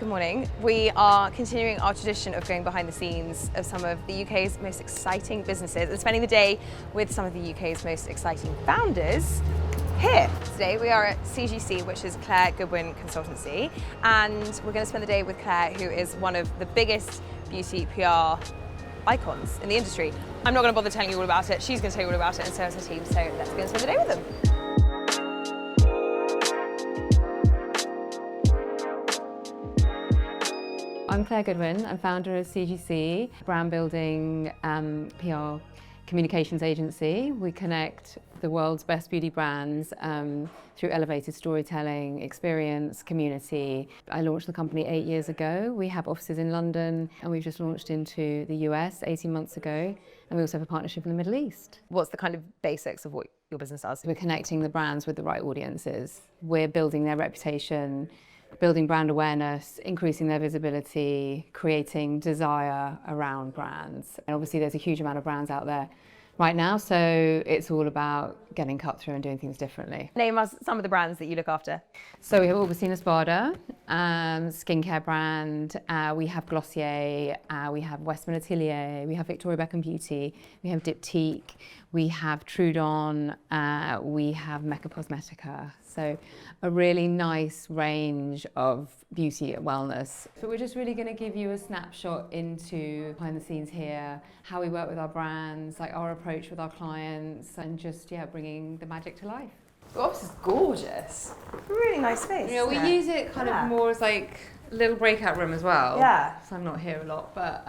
Good morning. We are continuing our tradition of going behind the scenes of some of the UK's most exciting businesses and spending the day with some of the UK's most exciting founders here. Today we are at CGC, which is Clare Goodwin Consultancy, and we're going to spend the day with Clare, who is one of the biggest beauty PR icons in the industry. I'm not going to bother telling you all about it. She's going to tell you all about it, and so is her team, so let's go and spend the day with them. I'm Clare Goodwin. I'm founder of CGC, brand building PR communications agency. We connect the world's best beauty brands through elevated storytelling, experience, community. I launched the company 8 years ago. We have offices in London and we've just launched into the US 18 months ago. And we also have a partnership in the Middle East. What's the kind of basics of what your business does? We're connecting the brands with the right audiences. We're building their reputation, building brand awareness, increasing their visibility, creating desire around brands. And obviously there's a huge amount of brands out there right now, so it's all about getting cut through and doing things differently. Name us some of the brands that you look after. So we have Augustina Spada, skincare brand, we have Glossier, we have Westman Atelier, we have Victoria Beckham Beauty, we have Diptyque, we have Trudon, we have Mecca Cosmetica. So a really nice range of beauty and wellness. But we're just really going to give you a snapshot into behind the scenes here, how we work with our brands, like our approach with our clients, and just, yeah, bringing the magic to life. The office is gorgeous. Really nice space. You know, we use it kind of more as like a little breakout room as well. Yeah. So I'm not here a lot, but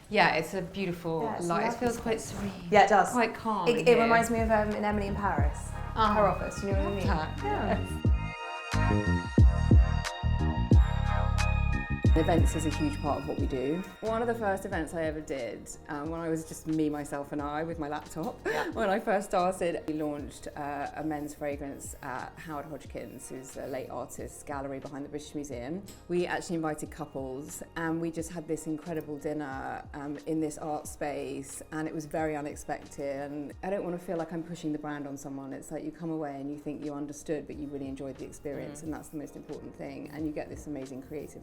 yeah, it's a beautiful light. It feels quite serene. Yeah, it does. Quite calm. It reminds me of in Emily in Paris. Her office, you know what I mean? Yeah. Events is a huge part of what we do. One of the first events I ever did, when I was just me, myself and I with my laptop, when I first started, we launched a men's fragrance at Howard Hodgkins, who's a late artist gallery behind the British Museum. We actually invited couples and we just had this incredible dinner in this art space, and it was very unexpected. And I don't want to feel like I'm pushing the brand on someone. It's like you come away and you think you understood, but you really enjoyed the experience, and that's the most important thing. And you get this amazing creative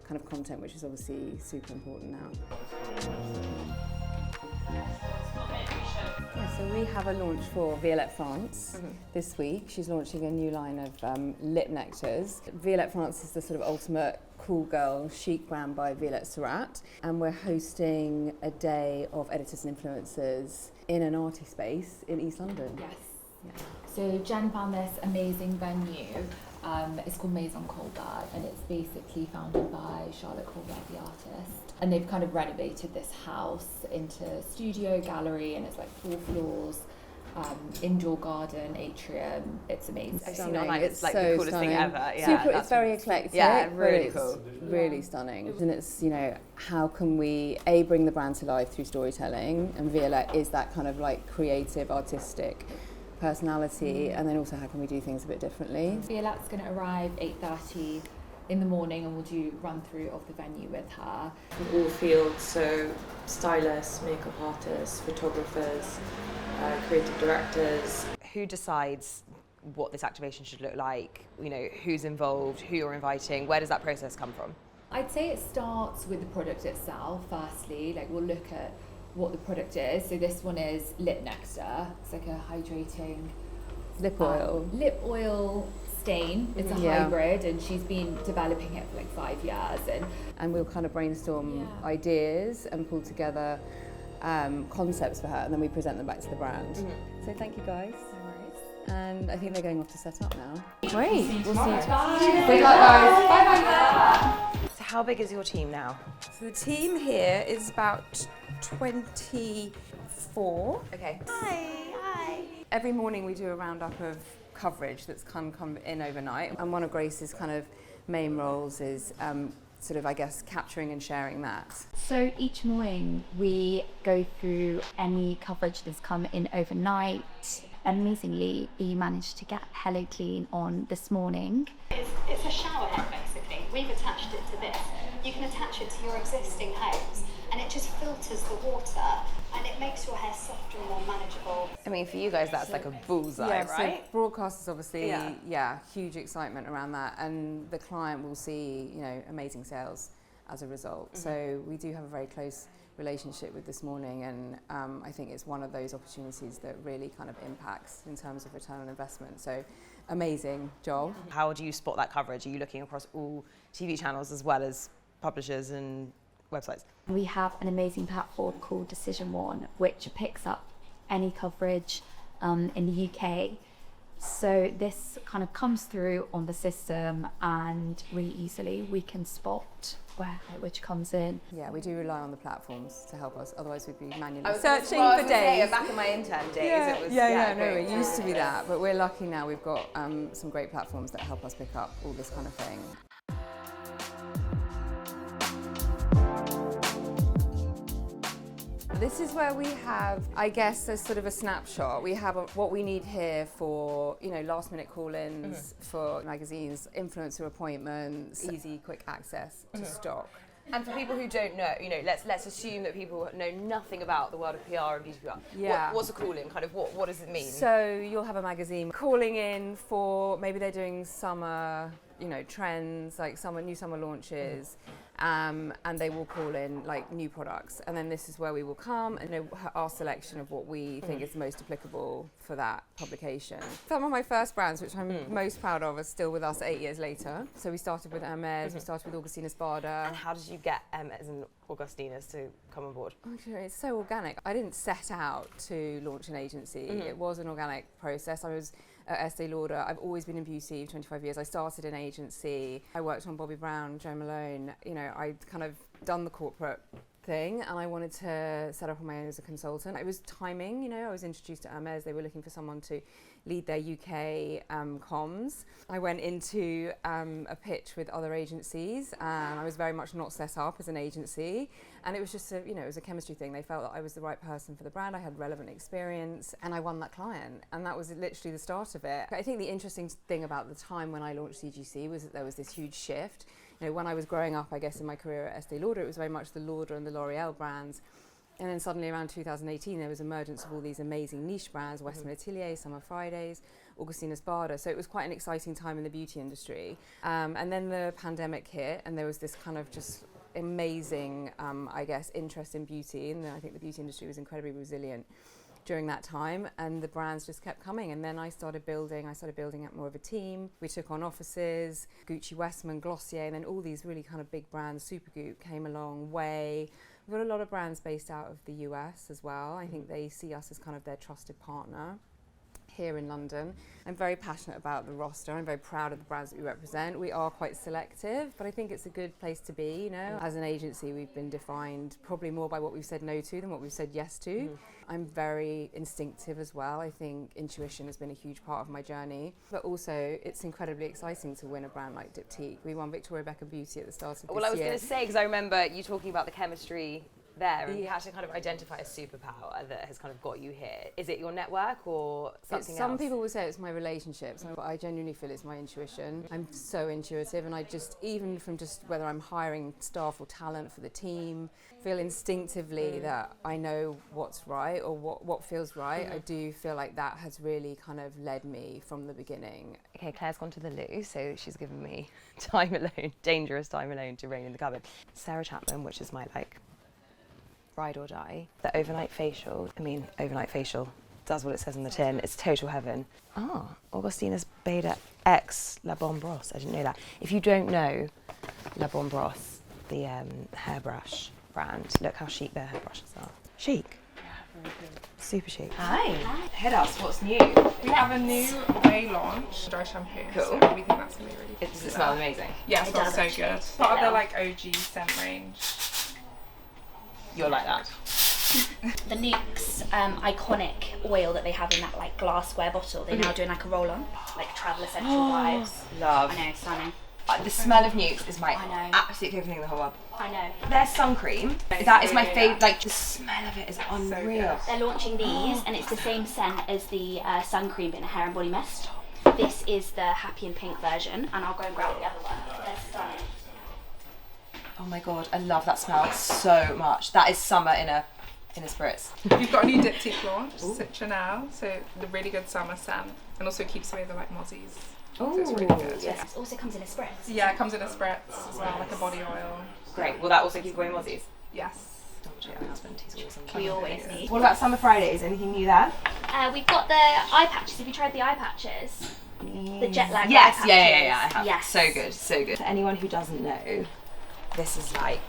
kind of content, which is obviously super important now. Yeah, so we have a launch for Violette France this week. She's launching a new line of lip nectars. Violette France is the sort of ultimate cool girl chic brand by Violette Surratt, and we're hosting a day of editors and influencers in an arty space in East London. Yes. Yeah. So Jen found this amazing venue. It's called Maison Colbert, and it's basically founded by Charlotte Colbert, the artist. And they've kind of renovated this house into studio, gallery, and it's like 4 floors, indoor garden, atrium. It's amazing. I've seen it online. It's like so the coolest stunning. thing ever. Yeah, Super, it's very eclectic. Yeah, really but it's cool. Really stunning. And it's, you know, how can we bring the brand to life through storytelling? And Violette is that kind of like creative, artistic personality, and then also how can we do things a bit differently. Violette's going to arrive 8:30 in the morning, and we'll do run through of the venue with her. From all fields, so stylists, makeup artists, photographers, creative directors. Who decides what this activation should look like? You know, who's involved, who you're inviting, where does that process come from? I'd say it starts with the product itself, firstly. Like, we'll look at what the product is. So this one is Lip Nectar. It's like a hydrating lip oil stain. It's a hybrid, and she's been developing it for like 5 years. And we'll kind of brainstorm ideas and pull together concepts for her, and then we present them back to the brand. So thank you guys. And I think they're going off to set up now. Great. We'll see you tomorrow. Good luck, guys. Bye-bye. So how big is your team now? So the team here is about 24. Okay. Hi. Every morning we do a roundup of coverage that's come in overnight, and one of Grace's kind of main roles is sort of, I guess, capturing and sharing that. So each morning we go through any coverage that's come in overnight. Amazingly, we managed to get Hello Clean on this morning. It's a shower head basically. We've attached it to this. you can attach it to your existing homes, and it just filters the water and it makes your hair softer and more manageable. I mean, for you guys, that's like a bullseye, Yeah, right? so broadcast is obviously, Yeah. huge excitement around that, and the client will see, amazing sales as a result. So we do have a very close relationship with This Morning, and I think it's one of those opportunities that really kind of impacts in terms of return on investment. So amazing, Joel. How do you spot that coverage? Are you looking across all TV channels as well as publishers and websites? We have an amazing platform called Decision One, which picks up any coverage in the UK. So this kind of comes through on the system, and really easily we can spot which comes in. Yeah, we do rely on the platforms to help us, otherwise we'd be manually I was searching gonna- well, I for was gonna say, days. back in my intern days, it was... It used to be that, but we're lucky now. We've got some great platforms that help us pick up all this kind of thing. This is where we have, I guess, a sort of a snapshot. We have what we need here for, last minute call-ins, for magazines, influencer appointments, easy, quick access to stock. And for people who don't know, let's assume that people know nothing about the world of PR and beauty PR. Yeah. What's a call-in? Kind of what does it mean? So you'll have a magazine calling in for, maybe they're doing summer, trends, like new summer launches, and they will call in like new products, and then this is where we will come and our selection of what we think is most applicable for that publication. Some of my first brands, which I'm most proud of, are still with us 8 years later. So we started with Hermes, we started with Augustina Spada. And how did you get Hermes and Augustinas to come on board? It's so organic. I didn't set out to launch an agency. It was an organic process. I was at Estee Lauder. I've always been in beauty for 25 years. I started an agency. I worked on Bobbi Brown, Jo Malone. I'd kind of done the corporate thing, and I wanted to set up on my own as a consultant. It was timing, I was introduced to Hermes. They were looking for someone to lead their UK comms. I went into a pitch with other agencies, and I was very much not set up as an agency. And it was just it was a chemistry thing. They felt that I was the right person for the brand. I had relevant experience, and I won that client. And that was literally the start of it. I think the interesting thing about the time when I launched CGC was that there was this huge shift. When I was growing up, I guess, in my career at Estee Lauder, it was very much the Lauder and the L'Oreal brands. And then suddenly around 2018, there was emergence of all these amazing niche brands, Western Atelier, Summer Fridays, Augustina Spada. So it was quite an exciting time in the beauty industry. And then the pandemic hit, and there was this kind of just amazing, interest in beauty. And I think the beauty industry was incredibly resilient during that time, and the brands just kept coming. And then I started building up more of a team. We took on offices, Gucci, Westman, Glossier, and then all these really kind of big brands. Supergoop came along, Way. We've got a lot of brands based out of the US as well. I think they see us as kind of their trusted partner here in London. I'm very passionate about the roster. I'm very proud of the brands that we represent. We are quite selective, but I think it's a good place to be, As an agency, we've been defined probably more by what we've said no to than what we've said yes to. I'm very instinctive as well. I think intuition has been a huge part of my journey, but also it's incredibly exciting to win a brand like Diptyque. We won Victoria Beckham Beauty at the start of this year. Well, I was going to say, because I remember you talking about the chemistry there, and you had to kind of identify a superpower that has kind of got you here. Is it your network or something else? Some people would say it's my relationships, but I genuinely feel it's my intuition. I'm so intuitive, and I just, even from just whether I'm hiring staff or talent for the team, feel instinctively that I know what's right or what feels right. I do feel like that has really kind of led me from the beginning. Okay, Claire's gone to the loo, so she's given me time alone, dangerous time alone to reign in the cupboard. Sarah Chapman, which is my ride or die. The overnight facial does what it says on the tin. It's total heaven. Augustina's Beta X La Bonne Brosse. I didn't know that. If you don't know La Bonne Brosse, the hairbrush brand, look how chic their hairbrushes are. Chic. Yeah, very good. Super chic. Hi. Hit us, what's new? We have a new Way launch dry shampoo. Cool. So we think that's going to be really good. Does it smell amazing? Yeah, it It smells does so actually. good. Part of their OG scent range. You're like that. The Nuke's iconic oil that they have in that glass square bottle, they're now doing a roll-on, travel essential vibes. Love. I know, stunning. The smell of Nukes is my I know. absolute favourite thing in the whole world. I know. Their sun cream, that is my favourite. The smell of it is unreal. They're launching these, and it's the same scent as the sun cream in a hair and body mist. This is the happy and pink version, and I'll go and grab the other one. They're stunning. Oh my god, I love that smell so much. That is summer in a spritz. We've got a new Diptyque launch, Citronelle, so the really good summer scent, and also keeps away the like mozzies. So it's really good. Yes. It also comes in a spritz. Yeah, it comes in a spritz as well, like a body oil. Great. Will that also keep away mozzies? Yes. My husband, he's awesome. We always need. What about Summer Fridays? Anything new there? We've got the eye patches. Have you tried the eye patches? The jet lag Yes, eye patches. yeah, I have. Yes. So good, so good. For anyone who doesn't know, this is like,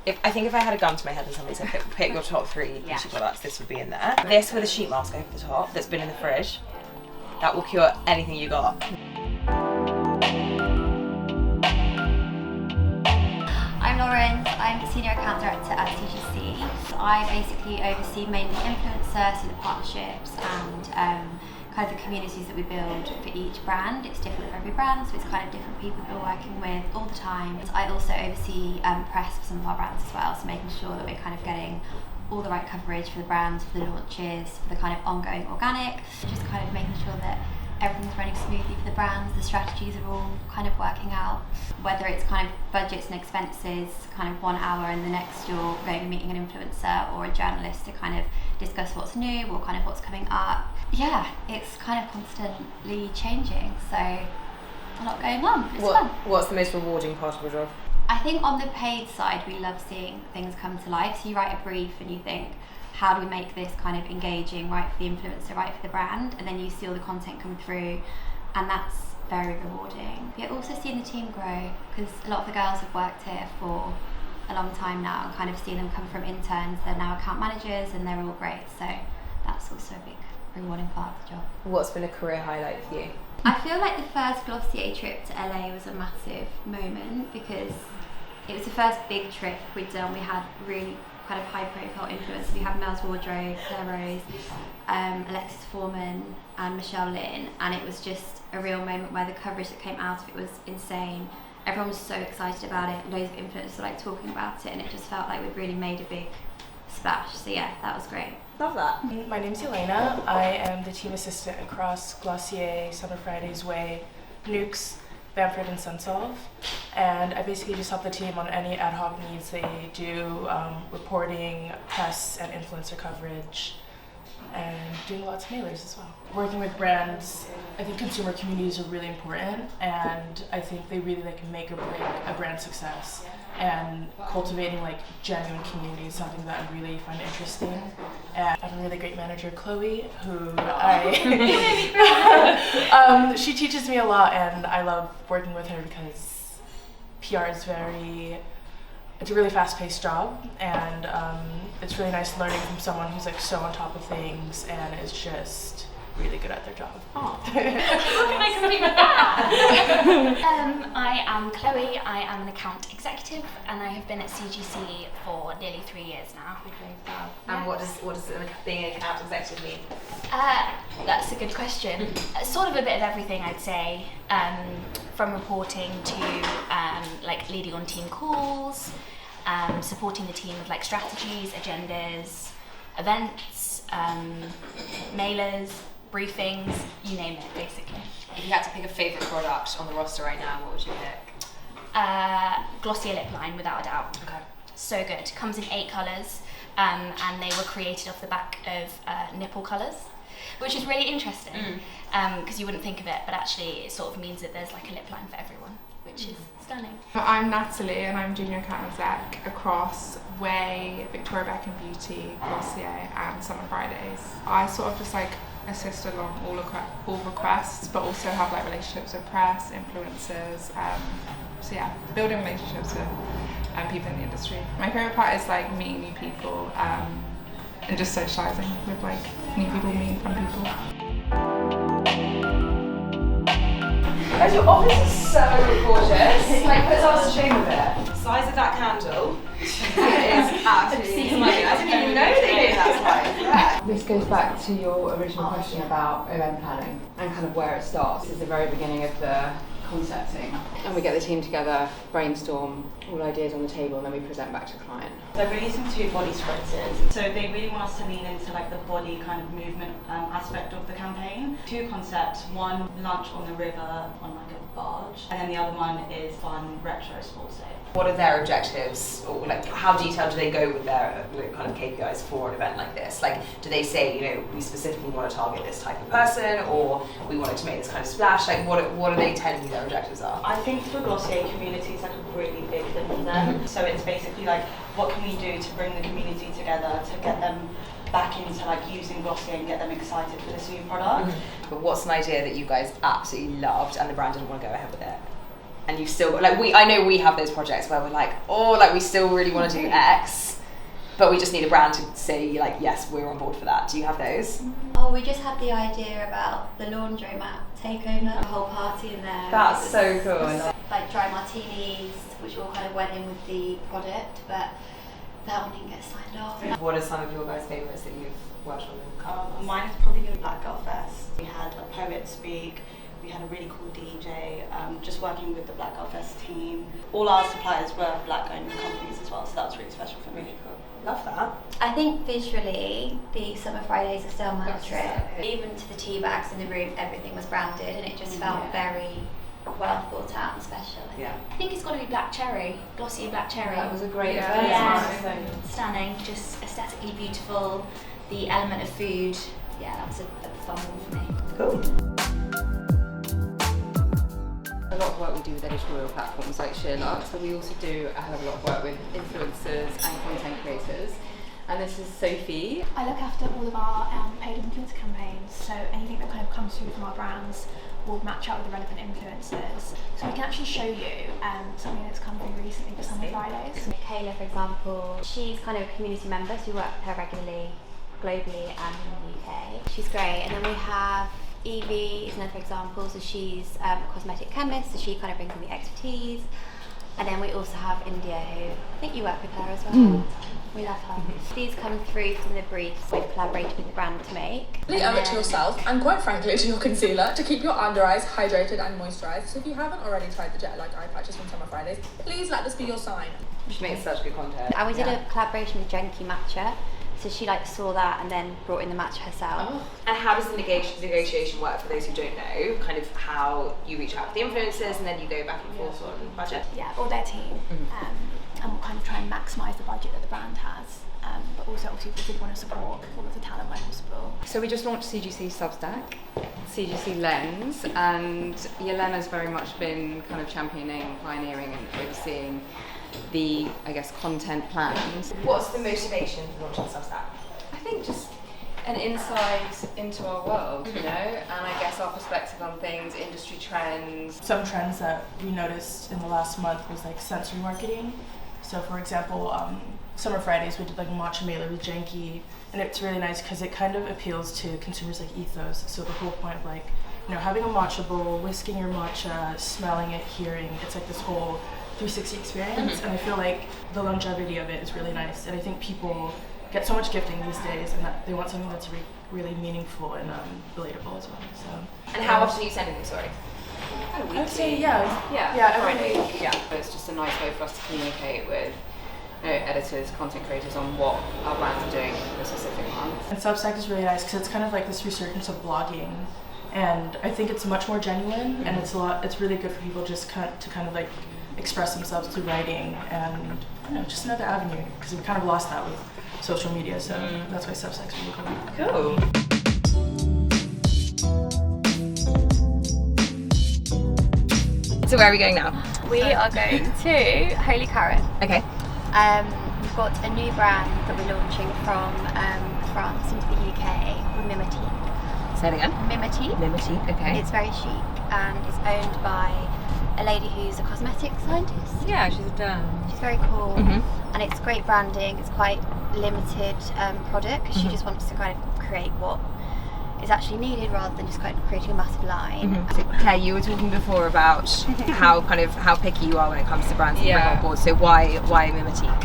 if I had a gun to my head and somebody said pick your top 3 beauty products, this would be in there. This with a sheet mask over the top that's been in the fridge. That will cure anything you got. I'm Lauren, I'm Senior Account Director at CGC. I basically oversee mainly influencers, so the partnerships and kind of the communities that we build for each brand. It's different for every brand, so it's kind of different people that we're working with all the time. I also oversee press for some of our brands as well, so making sure that we're kind of getting all the right coverage for the brands, for the launches, for the kind of ongoing organic, just kind of making sure that everything's running smoothly for the brands, the strategies are all kind of working out. Whether it's kind of budgets and expenses, kind of 1 hour and the next you're going and meeting an influencer or a journalist to kind of discuss what's new or kind of what's coming up. Yeah, it's kind of constantly changing, so a lot going on. It's fun. What's the most rewarding part of your job? I think on the paid side, we love seeing things come to life. So you write a brief and you think, how do we make this kind of engaging, right for the influencer, right for the brand? And then you see all the content come through, and that's very rewarding. You're also seeing the team grow, because a lot of the girls have worked here for a long time now, and kind of seeing them come from interns, they're now account managers, and they're all great. So that's also a big rewarding part of the job. What's been a career highlight for you? I feel like the first Glossier trip to LA was a massive moment, because it was the first big trip we'd done. We had really kind of high profile influencers. We had Mel's Wardrobe, Clare Rose, Alexis Foreman and Michelle Lynn, and it was just a real moment where the coverage that came out of it was insane. Everyone was so excited about it, loads of influencers were like talking about it, and it just felt like we'd really made a big splash. So yeah, that was great. Love that. My name's Elena. I am the team assistant across Glossier, Summer Fridays Way, Nukes, Bamford and Sunsolve, and I basically just help the team on any ad hoc needs they do, reporting, press and influencer coverage, and doing lots of mailers as well. Working with brands, I think consumer communities are really important, and I think they really like make or break a brand success. And cultivating like genuine community is something that I really find interesting. And I have a really great manager, Chloe, who she teaches me a lot, and I love working with her because PR is it's a really fast-paced job, and it's really nice learning from someone who's like so on top of things and is just really good at their job. What can I complete with that? I am Chloe. I am an account executive, and I have been at CGC for nearly 3 years now. And what does being an account executive mean? That's a good question. Sort of a bit of everything, I'd say, from reporting to like leading on team calls, supporting the team with like strategies, agendas, events, mailers, briefings, you name it, basically. If you had to pick a favourite product on the roster right now, what would you pick? Glossier lip line, without a doubt. Okay. So good. Comes in 8 colours, and they were created off the back of nipple colours, which is really interesting, because you wouldn't think of it, but actually it sort of means that there's like a lip line for everyone, which is stunning. I'm Natalie, and I'm junior account exec across Way, Victoria Beckham Beauty, Glossier and Summer Fridays. I sort of just like assist along all requests, but also have like relationships with press, influencers, so yeah, building relationships with people in the industry. My favourite part is like meeting new people and just socialising with like new people, meeting fun people. Guys, your office is so gorgeous. Like, puts us to shame with it. Size of that candle is absolutely amazing. I didn't even know they made that size. Yeah. This goes back to your original question about event planning and kind of where it starts. It's the very beginning of the concepting. And we get the team together, brainstorm, all ideas on the table, and then we present back to the client. They're releasing 2 body spritzes, so they really want us to lean into like the body kind of movement aspect of the campaign. 2 concepts, one lunch on the river on like a barge, and then the other one is fun retro sports day. What are their objectives, or like how detailed do they go with their kind of KPIs for an event like this? Like, do they say, you know, we specifically want to target this type of person, or we wanted to make this kind of splash? Like, what are they telling you their objectives are? I think for Glossier, community is like a really big thing for them. So it's basically like, what can we do to bring the community together to get them back into like using Glossier and get them excited for this new product? But what's an idea that you guys absolutely loved and the brand didn't want to go ahead with it? And you've still got, like, I know we have those projects where we're like, oh, like we still really want to do X, but we just need a brand to say like, yes, we're on board for that. Do you have those? Oh, we just had the idea about the laundromat takeover, a whole party in there. That's so cool. Like dry martinis, which all kind of went in with the product, but that one didn't get signed off. What are some of your guys' favourites that you've worked on? Mine is probably going to be Black Girl Fest. We had a poet speak. We had a really cool DJ, just working with the Black Girl Fest team. All our suppliers were black-owned companies as well, so that was really special for me. Love that. I think visually, the Summer Fridays are still my trip. Even to the tea bags in the room, everything was branded, and it just felt very well thought out and special. Yeah. I think it's got to be Black Cherry, Glossier Black Cherry. That was a great event. event. Yeah, stunning, just aesthetically beautiful. The element of food, yeah, that was a fun one for me. Cool. A lot of work we do with editorial platforms like SheerLuxe, so we also do a hell of a lot of work with influencers and content creators. And this is Sophie. I look after all of our paid influencer campaigns, so anything that kind of comes through from our brands will match up with the relevant influencers. So we can actually show you something that's come through recently for Summer Fridays. Kayla, for example, she's kind of a community member, so we work with her regularly, globally and in the UK. She's great. And then we have Evie is another example, so she's a cosmetic chemist, so she kind of brings in the expertise. And then we also have India, who I think you work with her as well. We love her. These come through from the briefs we've collaborated with the brand to make. Really owe it to yourself and quite frankly to your concealer to keep your under eyes hydrated and moisturised. So if you haven't already tried the Jet Like Eye Patches from Summer Fridays, please let this be your sign. She makes such good content. And we did a collaboration with Genki Matcha. So she saw that and then brought in the matcha herself. Oh. And how does the negotiation work for those who don't know? Kind of how you reach out to the influencers and then you go back and forth on budget? Yeah, or their team. And we'll kind of try and maximise the budget that the brand has. But also obviously we did want to support all of the talent where possible. So we just launched CGC Substack, CGC Lens, and Yelena's very much been kind of championing, pioneering and overseeing the, I guess, content plans. What's the motivation for launching Substack? I think just an insight into our world, you know, and I guess our perspective on things, industry trends. Some trends that we noticed in the last month was like sensory marketing. So for example, Summer Fridays we did like a matcha mailer with Genki, and it's really nice because it kind of appeals to consumers like ethos. So the whole point of like, you know, having a matcha bowl, whisking your matcha, smelling it, hearing, it's like this whole 360 experience, and I feel like the longevity of it is really nice. And I think people get so much gifting these days, and that they want something that's really meaningful and relatable as well. So. And how often are you sending them? Sorry. I would say every week. Yeah, it's just a nice way for us to communicate with editors, content creators on what our brands are doing for a specific month. And Substack is really nice because it's kind of like this resurgence of blogging, and I think it's much more genuine, and it's really good for people just to kind of like express themselves through writing, and just another avenue, because we kind of lost that with social media, so that's why Substack's really cool. So where are we going now? We are going to Holy Carrot. Okay. We've got a new brand that we're launching from France into the UK called Mimitique. Say it again. Mimitique. Okay. It's very chic and it's owned by a lady who's a cosmetic scientist. Yeah, she's a derm. She's very cool, and it's great branding. It's quite limited product because she just wants to kind of create what is actually needed rather than just kind of creating a massive line. So Claire, you were talking before about how picky you are when it comes to brands that you bring on board. So why Mimitique?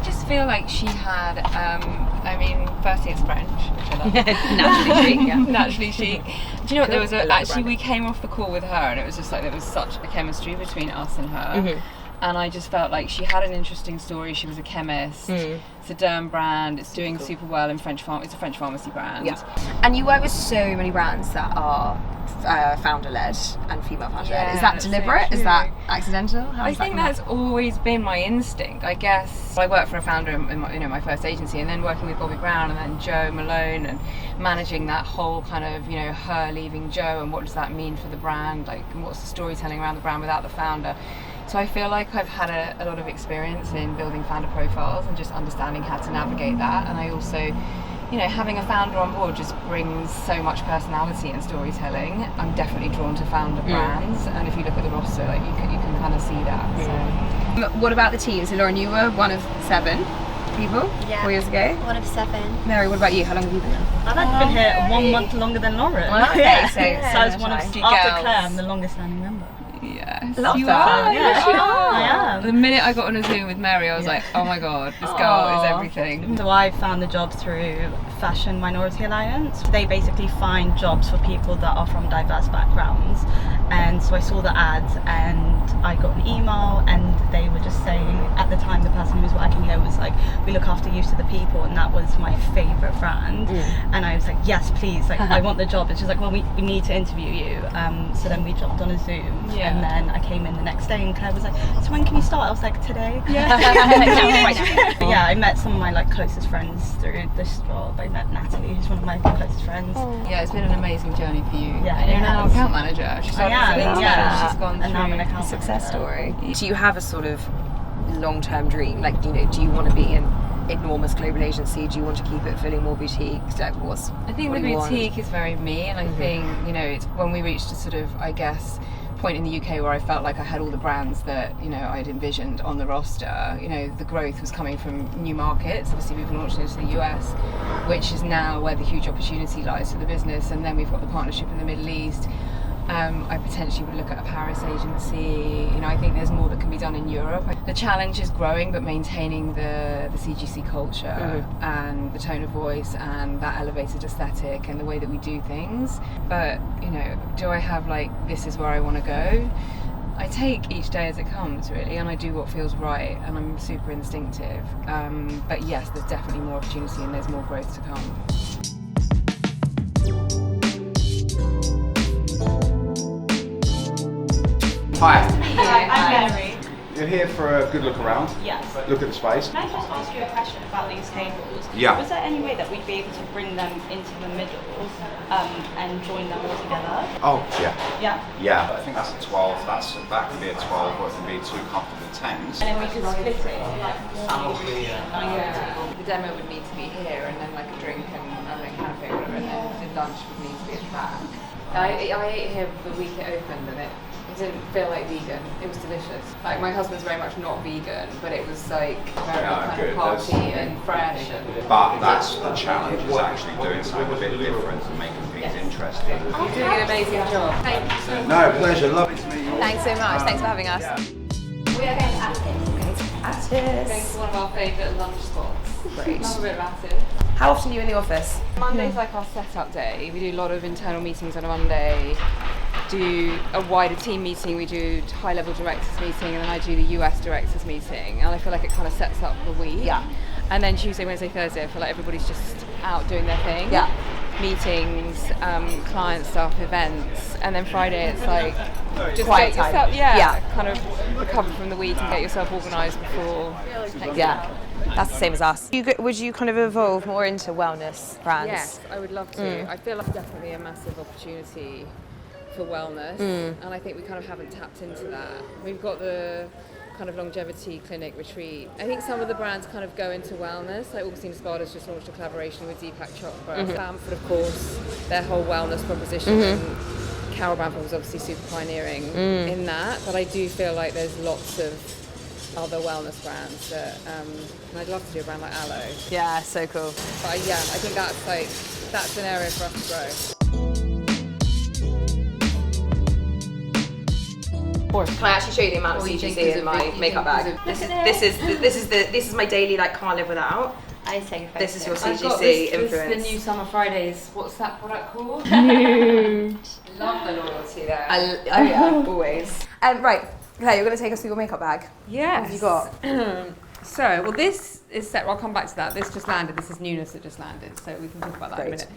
just feel like she had, I mean, firstly it's French, which I love. Naturally chic, yeah. Naturally chic. Do you know what, there was actually, we came off the call with her and it was just like, there was such a chemistry between us and her. And I just felt like she had an interesting story. She was a chemist. It's a derm brand. It's doing super well in it's a French pharmacy brand. Yeah. And you work with so many brands that are founder-led and female founder-led. Is that deliberate? Is that accidental? I think that's always been my instinct. I guess I worked for a founder in my first agency, and then working with Bobby Brown and then Joe Malone and managing that whole kind of, her leaving Joe and what does that mean for the brand, like, and what's the storytelling around the brand without the founder. So I feel like I've had a lot of experience in building founder profiles and just understanding how to navigate that. And I also, having a founder on board just brings so much personality and storytelling. I'm definitely drawn to founder brands, and if you look at the roster, like you can kind of see that. So. What about the team? So Lauren, you were one of 7 people 4 years ago. One of 7. Mary, what about you? How long have you been here? I've been here 1 month longer than Lauren. Well, okay, so I was one of after Claire, I'm the longest standing member. Yes, Love you that. are. Yes, you are. I am. The minute I got on a Zoom with Mary, I was like, oh my god, this girl is everything. So I found the job through Fashion Minority Alliance. They basically find jobs for people that are from diverse backgrounds. And so I saw the ads and I got an email, and they were just saying, at the time the person who was working here was like, we look after youth to the people, and that was my favourite brand. And I was like, yes please, like I want the job. And she's like, well, we need to interview you. So then we jumped on a Zoom. And then I came in the next day and Claire was like, so when can you start? I was like, today. Yeah, I met some of my closest friends through this job. I met Natalie, who's one of my closest friends. Yeah, it's been an amazing journey for you. Yeah, and you're now an account manager. She's gone and now I'm an through account success story. Do you have a sort of long-term dream? Like, do you want to be an enormous global agency? Do you want to keep it feeling more boutique? I think the boutique is very me, and I think it's when we reached a sort of, I guess, point in the UK where I felt like I had all the brands that I'd envisioned on the roster. The growth was coming from new markets. Obviously we've launched into the US, which is now where the huge opportunity lies for the business, and then we've got the partnership in the Middle East. I potentially would look at a Paris agency. I think there's more that can be done in Europe. The challenge is growing, but maintaining the CGC culture and the tone of voice and that elevated aesthetic and the way that we do things. But, do I have this is where I want to go? I take each day as it comes, really, and I do what feels right, and I'm super instinctive. But yes, there's definitely more opportunity and there's more growth to come. Hi. Hi, I'm Mary. You're here for a good look around? Yes. Look at the space? Can I just ask you a question about these tables? Yeah. Was there any way that we'd be able to bring them into the middle and join them all together? Oh, yeah. Yeah? Yeah, I think that's a 12. That could be a 12, or it can be 2 comfortable 10s. And then we could split it. The demo would need to be here, and then a drink and a cafe or whatever, and then the lunch would need to be at the back. I ate here the week it opened, and it didn't feel like vegan. It was delicious. My husband's very much not vegan, but it was very kind of party and fresh. But that's the challenge, is actually doing something a bit different and making things interesting. You're doing an amazing job. Thank you. No, pleasure. Lovely to meet you all. Thanks so much. Thanks for having us. We are going to Attis. Going to one of our favourite lunch spots. Great. Love a bit of Attis. How often are you in the office? Monday's our setup day. We do a lot of internal meetings on a Monday. Do a wider team meeting, we do high-level directors meeting, and then I do the US directors meeting, and I feel like it kind of sets up the week. Yeah. And then Tuesday, Wednesday, Thursday, I feel like everybody's just out doing their thing. Yeah. Meetings, client stuff, events, and then Friday it's just quiet get yourself, time. kind of recover from the week and get yourself organised before. Yeah. That's the same as us. Would you kind of evolve more into wellness brands? Yes, I would love to. I feel like definitely a massive opportunity for wellness, and I think we kind of haven't tapped into that. We've got the kind of longevity clinic retreat. I think some of the brands kind of go into wellness, like Augustine Esparta's just launched a collaboration with Deepak Chopra. Stanford, of course, their whole wellness proposition. And Carol Bamford was obviously super pioneering in that, but I do feel like there's lots of other wellness brands that, and I'd love to do a brand like Aloe. Yeah, so cool. But I think that's an area for us to grow. Of course. Can I actually show you the amount of CGC in my makeup bag? This is my daily, like, can't live without. I take a photo. This is your CGC This influence. is the new Summer Fridays. What's that product called? Love the loyalty there. Oh yeah, always. Right, Claire, you're going to take us through your makeup bag. Yes. What have you got? So, well, this is set. Well, I'll come back to that. This just landed. This is newness that just landed. So we can talk about that in a minute.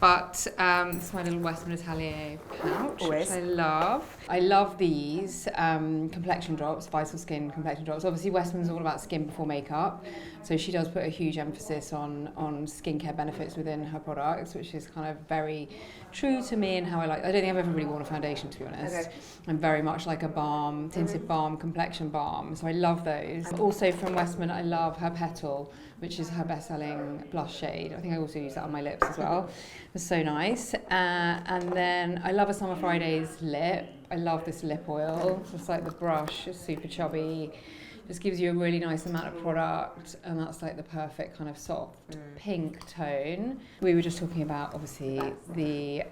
But this is my little Westman Atelier pouch, which I love. I love these complexion drops, Vital Skin complexion drops. Obviously, Westman's all about skin before makeup. So she does put a huge emphasis on skincare benefits within her products, which is kind of very true to me and how I like. I don't think I've ever really worn a foundation, to be honest. Okay. I'm very much like a balm, tinted balm, complexion balm. So I love those. Also from Westman, I love her Petal, which is her best-selling blush shade. I think I also use that on my lips as well. It's so nice. And then I love a Summer Fridays lip. I love this lip oil. It's just like the brush, it's super chubby. Just gives you a really nice amount of product, and that's like the perfect kind of soft pink tone. We were just talking about, obviously, the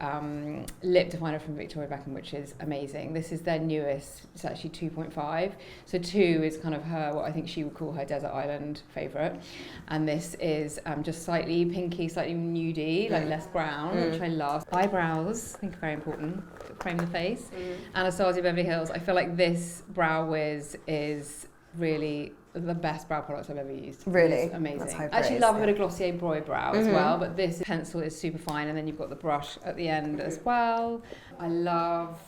lip definer from Victoria Beckham, which is amazing. This is their newest. It's actually 2.5. So 2 is kind of her, what I think she would call her desert island favourite. And this is just slightly pinky, slightly nudie, like less brown, which I love. Eyebrows, I think are very important. Frame the face. Anastasia Beverly Hills. I feel like this brow wiz is really the best brow products I've ever used. Really? It's amazing. That's high I actually praise, love a bit of Glossier brow as well, but this pencil is super fine, and then you've got the brush at the end as well. I love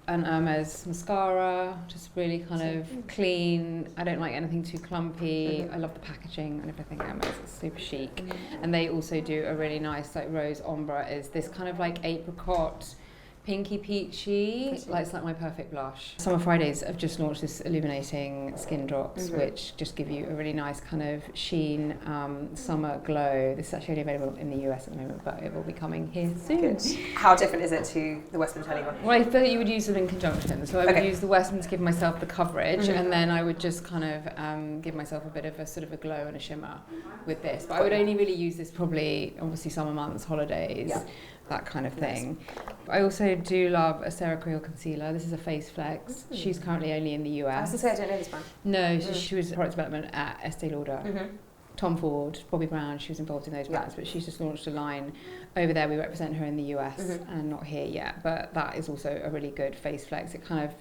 an Hermes mascara, just really kind of clean. I don't like anything too clumpy. I love the packaging and everything. Hermes is super chic. And they also do a really nice like rose ombre, is this kind of like apricot, pinky peachy, like it's like my perfect blush. Summer Fridays have just launched this illuminating skin drops, which just give you a really nice kind of sheen, summer glow. This is actually only available in the US at the moment, but it will be coming here soon. Good. How different is it to the Westman Atelier one? Well, I feel that you would use them in conjunction. So I would use the Westman to give myself the coverage, and then I would just kind of give myself a bit of a sort of a glow and a shimmer with this. But I would only really use this probably, obviously, summer months, holidays. That kind of thing. But I also do love a Sarah Creel concealer. This is a Face Flex. She's currently only in the US. I was going to say, I don't know this brand. No, so she was product development at Estee Lauder. Tom Ford, Bobbi Brown, she was involved in those brands, but she's just launched a line over there. We represent her in the US and not here yet, but that is also a really good Face Flex. It kind of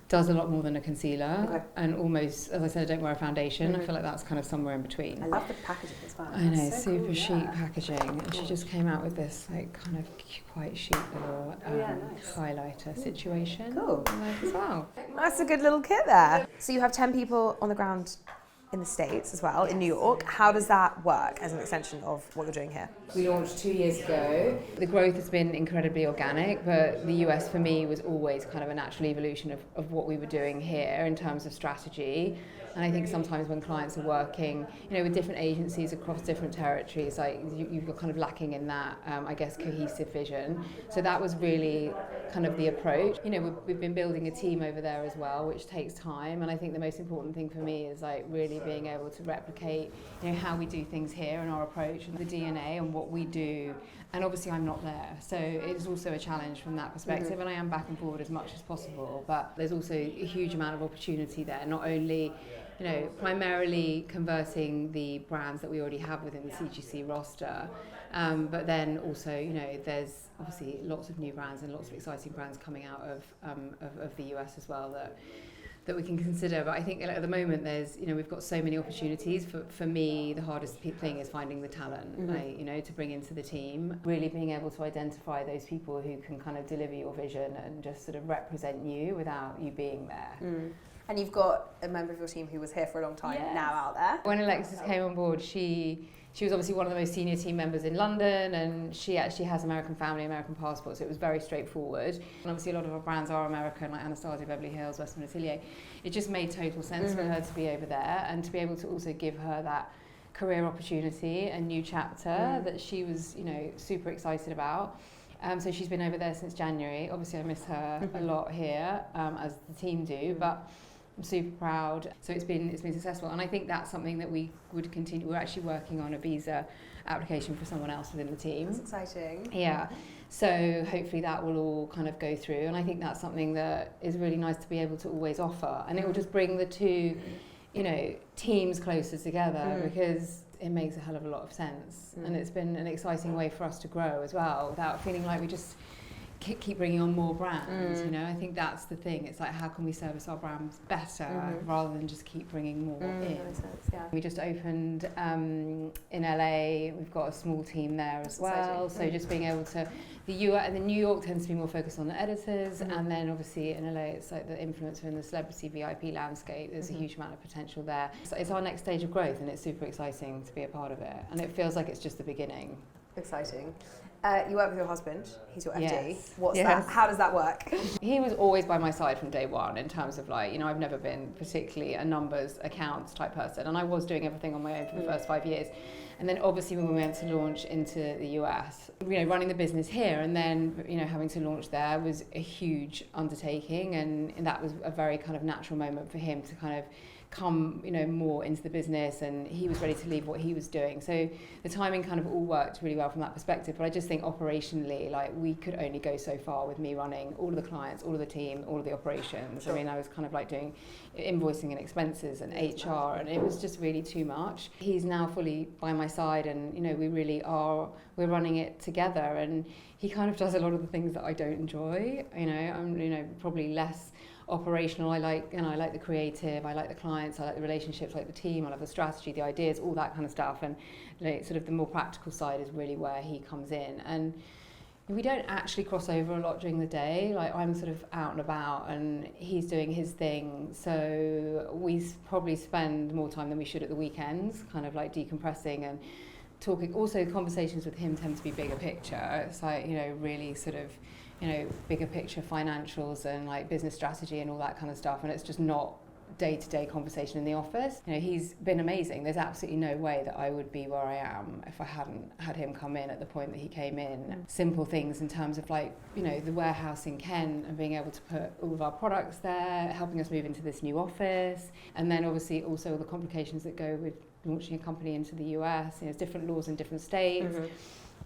does a lot more than a concealer, and almost, as I said, I don't wear a foundation. I feel like that's kind of somewhere in between. I love the packaging as well. I know, so super chic packaging. And she just came out with this like kind of quite chic little highlighter situation. Cool. As well. That's a good little kit there. So you have 10 people on the ground in the States as well, in New York. How does that work as an extension of what you're doing here? We launched 2 years ago. The growth has been incredibly organic, but the US for me was always kind of a natural evolution of what we were doing here in terms of strategy. And I think sometimes when clients are working, you know, with different agencies across different territories, like you're kind of lacking in that, I guess, cohesive vision. So that was really kind of the approach. You know, we've been building a team over there as well, which takes time. And I think the most important thing for me is like really being able to replicate, you know, how we do things here and our approach and the DNA and what we do. And obviously I'm not there, so it's also a challenge from that perspective, and I am back and forward as much as possible, but there's also a huge amount of opportunity there, not only, you know, primarily converting the brands that we already have within the CGC roster, but then also, you know, there's obviously lots of new brands and lots of exciting brands coming out of the US as well that we can consider. But I think at the moment there's, you know, we've got so many opportunities. For me, the hardest thing is finding the talent, you know, to bring into the team. Really being able to identify those people who can kind of deliver your vision and just sort of represent you without you being there. And you've got a member of your team who was here for a long time now out there. When Alexis came on board, she was obviously one of the most senior team members in London, and she actually has American family, American passport, so it was very straightforward. And obviously a lot of our brands are American, like Anastasia Beverly Hills, Westman Atelier. It just made total sense for her to be over there and to be able to also give her that career opportunity, a new chapter that she was, you know, super excited about. So she's been over there since January. Obviously I miss her a lot here, as the team do, but I'm super proud. So it's been successful, and I think that's something that we would continue. We're actually working on a visa application for someone else within the team. That's exciting. Yeah. So hopefully that will all kind of go through, and I think that's something that is really nice to be able to always offer, and it will just bring the two, teams closer together because it makes a hell of a lot of sense, and it's been an exciting way for us to grow as well without feeling like we just keep bringing on more brands. I think that's the thing. It's like, how can we service our brands better rather than just keep bringing more in. We just opened in LA. We've got a small team there as well. So just being able to, the New York tends to be more focused on the editors, and then obviously in LA it's like the influencer and the celebrity VIP landscape. There's a huge amount of potential there. So it's our next stage of growth, and it's super exciting to be a part of it, and it feels like it's just the beginning. Exciting. You work with your husband, he's your MD. Yes. What's that? How does that work? He was always by my side from day one in terms of I've never been particularly a numbers, accounts type person, and I was doing everything on my own for the first 5 years. And then obviously when we went to launch into the US, running the business here and then, having to launch there was a huge undertaking, and that was a very kind of natural moment for him to kind of come, more into the business, and he was ready to leave what he was doing. So the timing kind of all worked really well from that perspective. But I just think operationally, we could only go so far with me running all of the clients, all of the team, all of the operations. Sure. I mean, I was kind of doing invoicing and expenses and HR, and it was just really too much. He's now fully by my side, and we're running it together, and he kind of does a lot of the things that I don't enjoy. I'm probably less operational. I like the creative, I like the clients, I like the relationships, I like the team, I love the strategy, the ideas, all that kind of stuff, and sort of the more practical side is really where he comes in. And we don't actually cross over a lot during the day. I'm sort of out and about and he's doing his thing, so we probably spend more time than we should at the weekends, kind of decompressing and talking. Also, conversations with him tend to be bigger picture. It's really sort of bigger picture financials and business strategy and all that kind of stuff, and it's just not day-to-day conversation in the office. He's been amazing. There's absolutely no way that I would be where I am if I hadn't had him come in at the point that he came in. Simple things in terms of the warehouse in Kent and being able to put all of our products there, helping us move into this new office, and then obviously also all the complications that go with launching a company into the US. There's different laws in different states.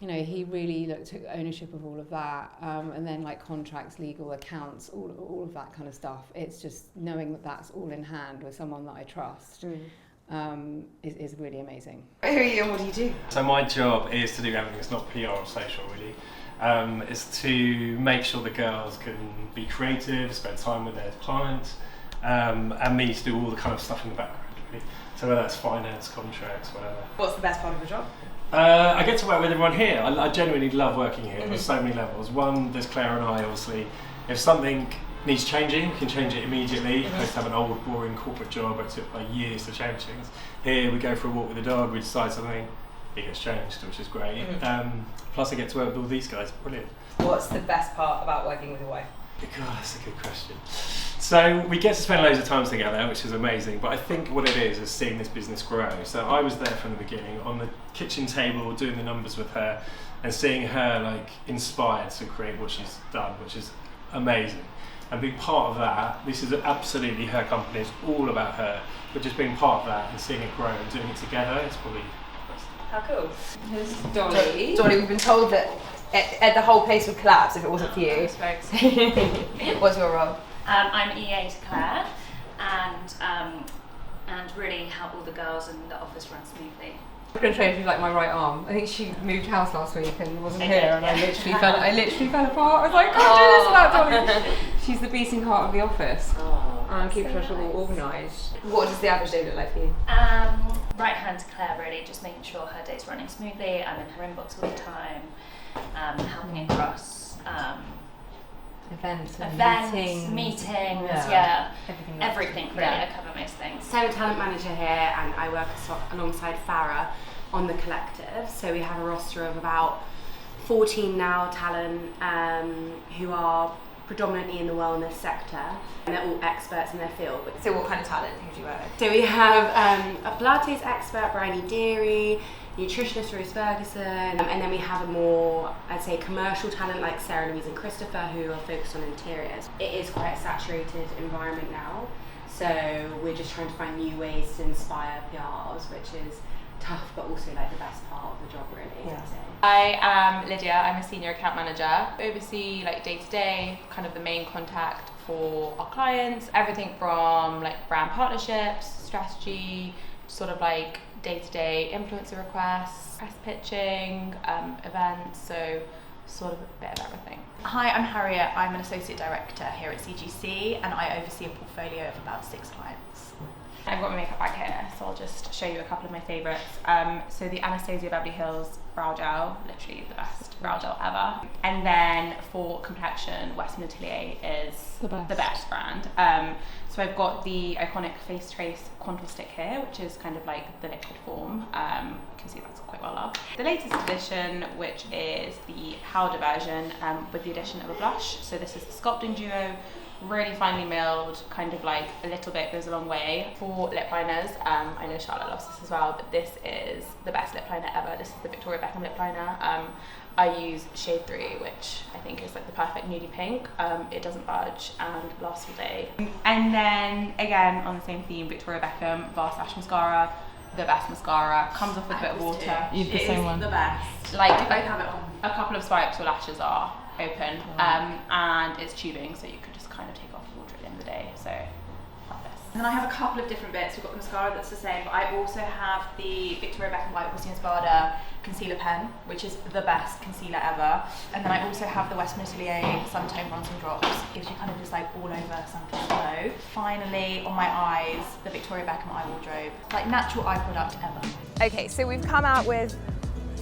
He really took ownership of all of that, and then contracts, legal, accounts, all of that kind of stuff. It's just knowing that that's all in hand with someone that I trust is really amazing. Who are you and what do you do? So my job is to do everything that's not PR or social, really. It's to make sure the girls can be creative, spend time with their clients, and me to do all the kind of stuff in the background, really. So whether that's finance, contracts, whatever. What's the best part of the job? I get to work with everyone here. I genuinely love working here on so many levels. One, there's Claire and I, obviously. If something needs changing, we can change it immediately. Opposed to have an old, boring corporate job where it took years to change things. Here, we go for a walk with the dog, we decide something, it gets changed, which is great. Plus, I get to work with all these guys. Brilliant. What's the best part about working with your wife? God, that's a good question. So we get to spend loads of time together, which is amazing, but I think what it is seeing this business grow. So I was there from the beginning, on the kitchen table, doing the numbers with her, and seeing her inspired to create what she's done, which is amazing. And being part of that, this is absolutely her company, it's all about her, but just being part of that and seeing it grow and doing it together, it's probably the best. How cool. Here's Dolly. Dolly, we've been told that the whole place would collapse if it wasn't for you. What's your role? I'm EA to Claire, and really help all the girls in the office run smoothly. I'm going to show you my right arm. I think she moved house last week and wasn't here, and yeah. I literally fell apart. I was like, I can't do this without Dolly. She's the beating heart of the office. And keeps us all organised. What does the average day look like for you? Right hand to Claire, really, just making sure her day's running smoothly. I'm in her inbox all the time, helping across events, meetings, yeah. Everything really. I cover most things. So I'm a talent manager here, and I work alongside Farah on the collective. So we have a roster of about 14 now talent who are predominantly in the wellness sector, and they're all experts in their field. So what kind of talent? Who do you work with? So we have a Pilates expert, Bryony Deary, nutritionist Rose Ferguson, and then we have a more, I'd say, commercial talent like Sarah Louise and Christopher, who are focused on interiors. It is quite a saturated environment now, So we're just trying to find new ways to inspire PRs, which is tough, but also like the best part of the job, really. I'd say. I am Lydia. I'm a senior account manager. I oversee like day to day, kind of the main contact for our clients. Everything from like brand partnerships, strategy, sort of like day to day influencer requests, press pitching, events. So sort of a bit of everything. Hi, I'm Harriet. I'm an associate director here at CGC, and I oversee a portfolio of about 6 clients. I've got my makeup bag here, so I'll just show you a couple of my favourites. So the Anastasia Beverly Hills Brow Gel, literally the best brow gel ever. And then for complexion, Western Atelier is the best brand. So I've got the iconic Face Trace Contour Stick here, which is kind of like the liquid form. You can see that's quite well loved. The latest edition, which is the powder version with the addition of a blush. So this is the Sculpting Duo. Really finely milled, kind of like a little bit goes a long way. For lip liners, I know Charlotte loves this as well, but this is the best lip liner ever. This is the Victoria Beckham lip liner. I use shade 3, which I think is like the perfect nudie pink. It doesn't budge and lasts all day. And then again, on the same theme, Victoria Beckham Vast Lash Mascara. The best mascara, comes off with a bit of water. You've the same one. The best. Like I both have it on. A couple of swipes, your lashes are open, and it's tubing, so you can just kind of take off the water at the end of the day. So love this. And then I have a couple of different bits. We've got the mascara that's the same, but I also have the Victoria Beckham White Christina Spada concealer pen, which is the best concealer ever. And then I also have the Western Atelier Suntone Bronzing Drops. Gives you kind of just like all over sun-kissed glow. Finally, on my eyes, the Victoria Beckham Eye Wardrobe. Like natural eye product ever. Okay, so we've come out with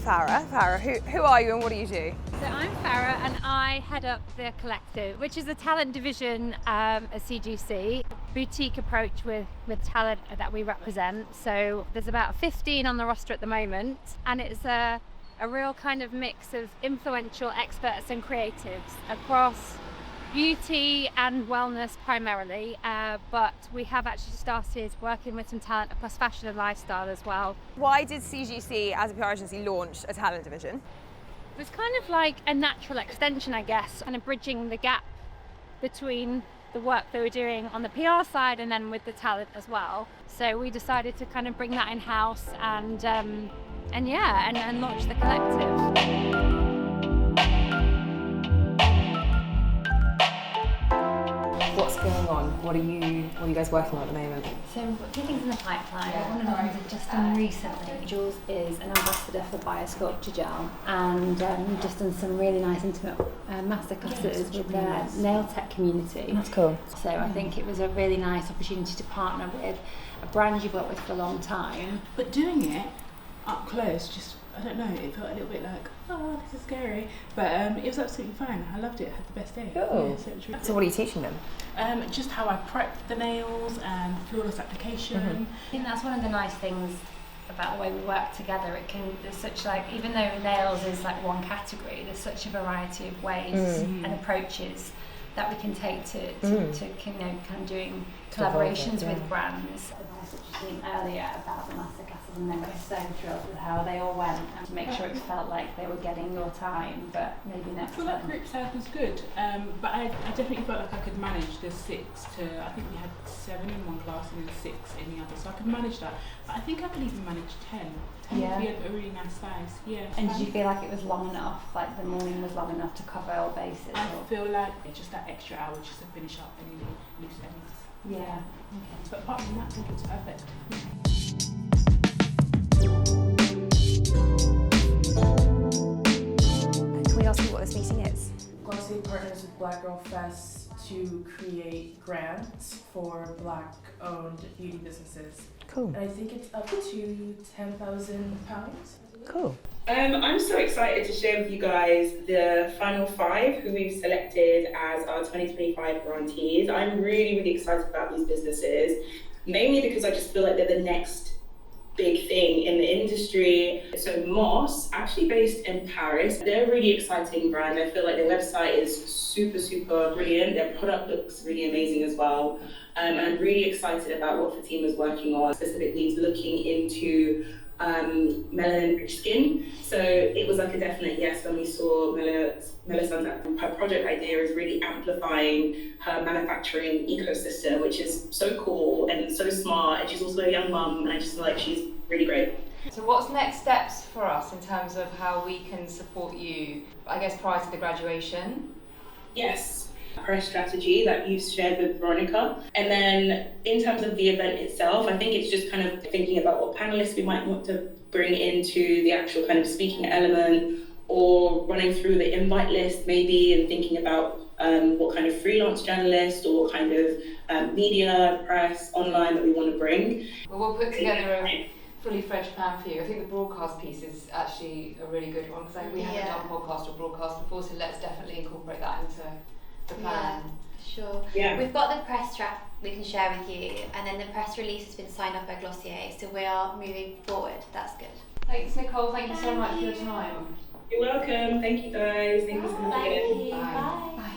Farah. Farah, who are you and what do you do? So I'm Farah and I head up the Collective, which is a talent division at CGC, boutique approach with talent that we represent. So there's about 15 on the roster at the moment, and it's a real kind of mix of influential experts and creatives across beauty and wellness primarily, but we have actually started working with some talent across fashion and lifestyle as well. Why did CGC as a PR agency launch a talent division? It was kind of like a natural extension, I guess, kind of bridging the gap between the work that we're doing on the PR side and then with the talent as well. So we decided to kind of bring that in-house and launch the Collective. What's going on? What are you guys working on at the moment? So we've got 2 things in the pipeline. One of the things we've just done recently. Jules is an ambassador for Biosculpture Gel, and we've just done some really nice intimate masterclasses with their nail tech community. That's cool. So I think it was a really nice opportunity to partner with a brand you've worked with for a long time. But doing it up close, just, I don't know, it felt a little bit like, oh, this is scary. But it was absolutely fine. I loved it. I had the best day. Cool. Yeah, so it was really So what are you teaching them? Just how I prep the nails and flawless application. I think that's one of the nice things about the way we work together. There's such like, even though nails is like one category, there's such a variety of ways and approaches that we can take to kind of doing collaborations with brands. What you seen earlier about the masterclasses, and they were so thrilled with how they all went, and to make sure it felt like they were getting your time, but maybe next time. I feel like group size was good, but I definitely felt like I could manage the 6 to, I think we had 7 in one class and then 6 in the other, so I could manage that. But I think I could even manage 10. 10 would be a really nice size, yeah. And did you feel like it was long enough, like the morning was long enough to cover all bases? I feel like just that extra hour just to finish up any loose ends. Yeah. Okay. But apart from that, I think it's perfect. Can we ask you what this meeting is? Glossier partners with Black Girl Fest to create grants for Black-owned beauty businesses. Cool. And I think it's up to £10,000. Cool. I'm so excited to share with you guys the final 5 who we've selected as our 2025 grantees. I'm really excited about these businesses, mainly because I just feel like they're the next big thing in the industry. So Moss, actually based in Paris, they're a really exciting brand. I feel like their website is super brilliant. Their product looks really amazing as well. I'm really excited about what the team is working on, specifically looking into melanin-rich skin. So it was like a definite yes when we saw Melisandre's her project idea is really amplifying her manufacturing ecosystem, which is so cool and so smart. And she's also a young mum, and I just feel like she's really great. So what's next steps for us in terms of how we can support you, I guess, prior to the graduation? Yes, press strategy that you've shared with Veronica. And then in terms of the event itself, I think it's just kind of thinking about what panelists we might want to bring into the actual kind of speaking element, or running through the invite list maybe, and thinking about what kind of freelance journalist or what kind of media, press, online that we want to bring. Well, we'll put together a fully fledged plan for you. I think the broadcast piece is actually a really good one, because we haven't done podcast or broadcast before, so let's definitely incorporate that into the plan. Sure. Yeah. We've got the press draft we can share with you, and then the press release has been signed off by Glossier, so we are moving forward. That's good. Thanks, Nicole. Thank you so much for your time. You're welcome. Thank you guys. Thank you so much. Bye.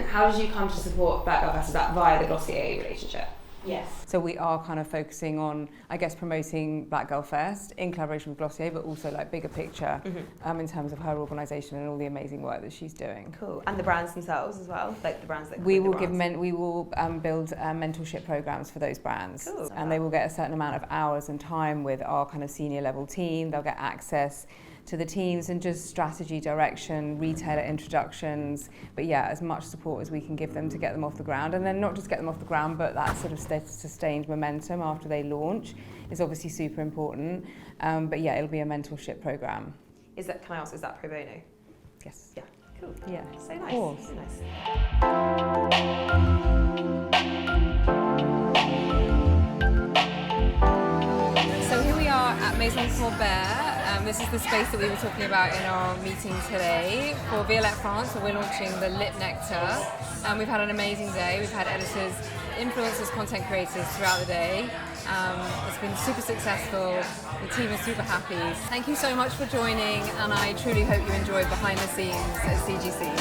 How did you come to support Black Girl Fest? Is that via the Glossier relationship? Yes. So we are kind of focusing on, I guess, promoting Black Girl Fest in collaboration with Glossier, but also like bigger picture in terms of her organisation and all the amazing work that she's doing. Cool. And the brands themselves as well, like the brands that We will build mentorship programs for those brands, Cool. and they will get a certain amount of hours and time with our kind of senior level team. They'll get access to the teams and just strategy direction, retailer introductions, but yeah, as much support as we can give them to get them off the ground, and then not just get them off the ground, but that sort of sustained momentum after they launch is obviously super important. But yeah, it'll be a mentorship program. Is that, can I ask, is that pro bono? Yes. Yeah. Cool. Yeah. So nice. Of course. So nice. So here we are at Maison Colbert. This is the space that we were talking about in our meeting today for Violette France, where we're launching the Lip Nectar. We've had an amazing day. We've had editors, influencers, content creators throughout the day. It's been super successful. The team is super happy. Thank you so much for joining, and I truly hope you enjoyed behind the scenes at CGC.